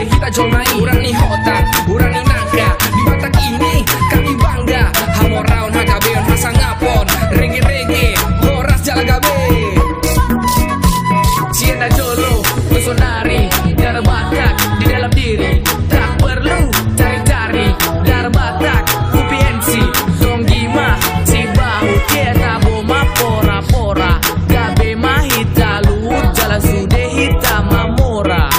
kita jomai urang ni hota, urang ni nangka. Di Batak ini kami bangga. Hamoraun hakabeon hasangapon, reggae horas jalagabe. Siena jolo, pesonari, darah Batak di dalam diri. Tak perlu cari-cari, darah Batak, UPNC, Zonggima, Cibahu, kita boma pora-pora. Gabe mahita luhut, jalan sude hita mamora.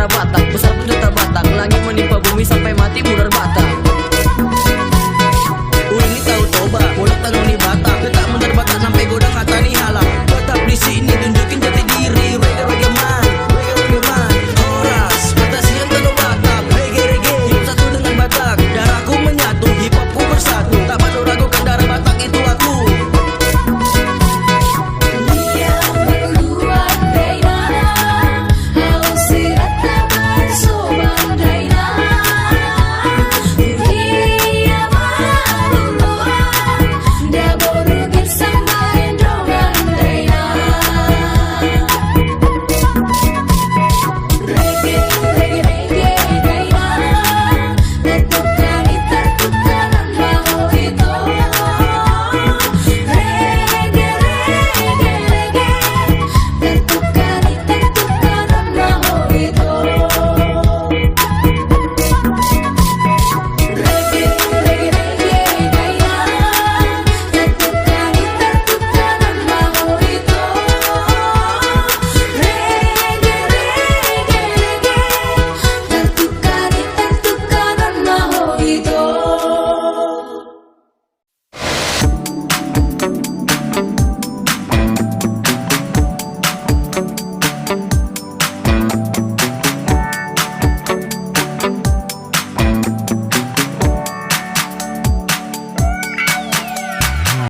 Batak, besar pun tetap Batak. Langit menimpa bumi sampai mati mudar Batak.